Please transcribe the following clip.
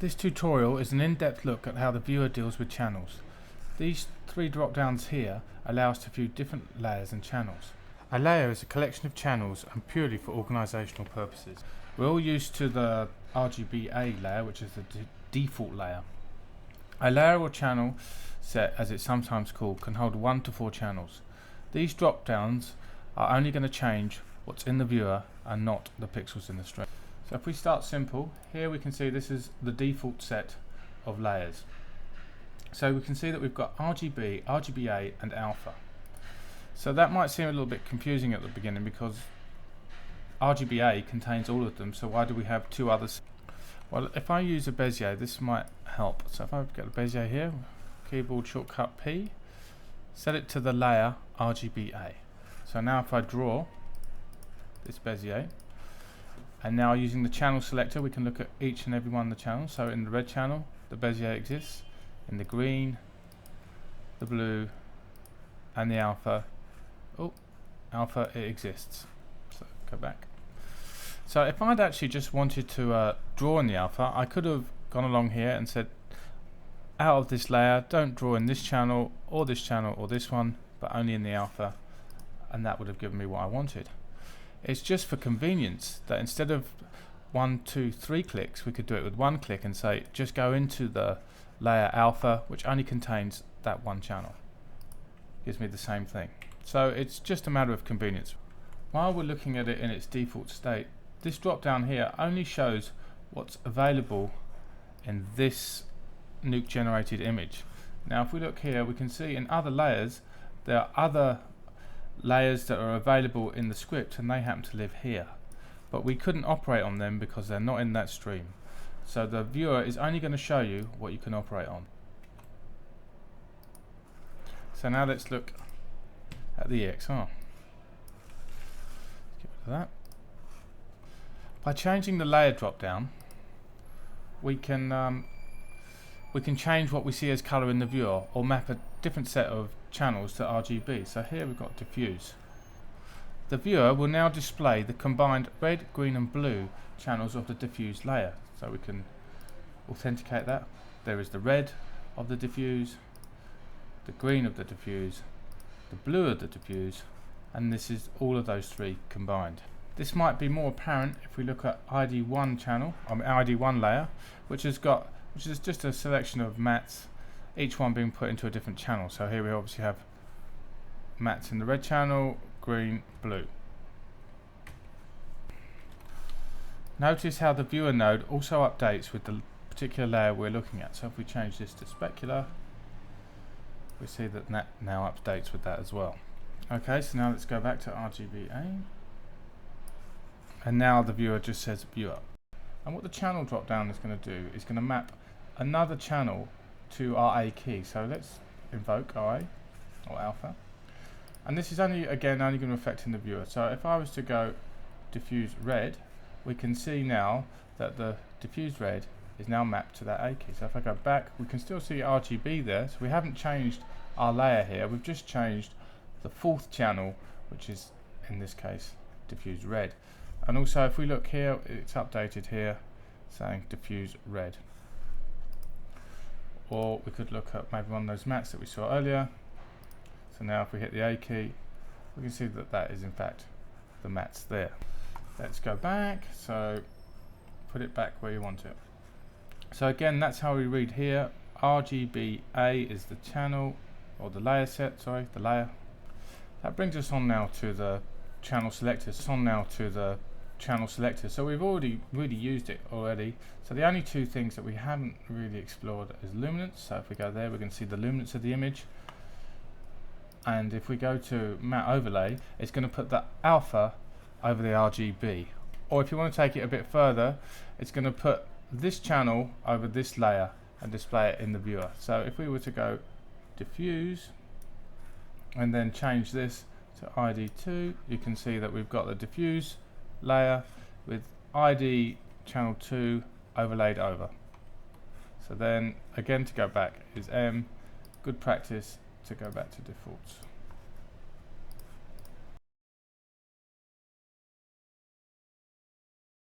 This tutorial is an in-depth look at how the viewer deals with channels. These three drop-downs here allow us to view different layers and channels. A layer is a collection of channels and purely for organisational purposes. We're all used to the RGBA layer, which is the default layer. A layer or channel set, as it's sometimes called, can hold 1 to 4 channels. These drop-downs are only going to change what's in the viewer and not the pixels in the stream. So if we start simple, here we can see this is the default set of layers. So we can see that we've got RGB, RGBA and alpha. So that might seem a little bit confusing at the beginning because RGBA contains all of them, so why do we have two others? Well, if I use a Bezier, this might help. So if I get a Bezier here, keyboard shortcut P, set it to the layer RGBA. So now if I draw this Bezier, and now using the channel selector, we can look at each and every one of the channels. So in the red channel, the Bezier exists. In the green, the blue, and the alpha, it exists. So go back. So if I'd actually just wanted to draw in the alpha, I could have gone along here and said, out of this layer, don't draw in this channel or this one, but only in the alpha, and that would have given me what I wanted. It's just for convenience that instead of 1, 2, 3 clicks, we could do it with 1 click and say, just go into the layer alpha, which only contains that one channel. Gives me the same thing. So it's just a matter of convenience. While we're looking at it in its default state, this drop down here only shows what's available in this Nuke generated image. Now if we look here, we can see in other layers there are other layers that are available in the script and they happen to live here, but we couldn't operate on them because they're not in that stream. So the viewer is only going to show you what you can operate on. So now let's look at the EXR. Let's get rid of that. By changing the layer drop down, we can change what we see as colour in the viewer or map a different set of channels to RGB. So here we've got diffuse. The viewer will now display the combined red, green and blue channels of the diffuse layer. So we can authenticate that. There is the red of the diffuse, the green of the diffuse, the blue of the diffuse, and this is all of those three combined. This might be more apparent if we look at ID1 channel, ID1 layer, which is just a selection of mats, each one being put into a different channel. So here we obviously have mats in the red channel, green, blue. Notice how the viewer node also updates with the particular layer we're looking at. So if we change this to specular, we see that that now updates with that as well. Okay, so now let's go back to RGBA. And now the viewer just says viewer. And what the channel drop down is going to do is going to map another channel to our A key. So let's invoke RA or alpha. And this is only going to affect in the viewer. So if I was to go diffuse red, we can see now that the diffuse red is now mapped to that A key. So if I go back, we can still see RGB there. So we haven't changed our layer here. We've just changed the 4th channel, which is in this case diffuse red. And also if we look here, it's updated here saying diffuse red. Or we could look at maybe one of those mats that we saw earlier. So now if we hit the A key, we can see that that is in fact the mats there. Let's go back, so put it back where you want it. So again, that's how we read here. RGBA is the channel, or the layer set, sorry, the layer. That brings us on now to the channel selector. So we've already really used it already. So the only two things that we haven't really explored is luminance. So if we go there, we can see the luminance of the image. And if we go to matte overlay, it's going to put the alpha over the RGB. Or if you want to take it a bit further, it's going to put this channel over this layer and display it in the viewer. So if we were to go diffuse and then change this to ID2, you can see that we've got the diffuse layer with ID channel 2 overlaid over. So then again, to go back is M, good practice to go back to defaults.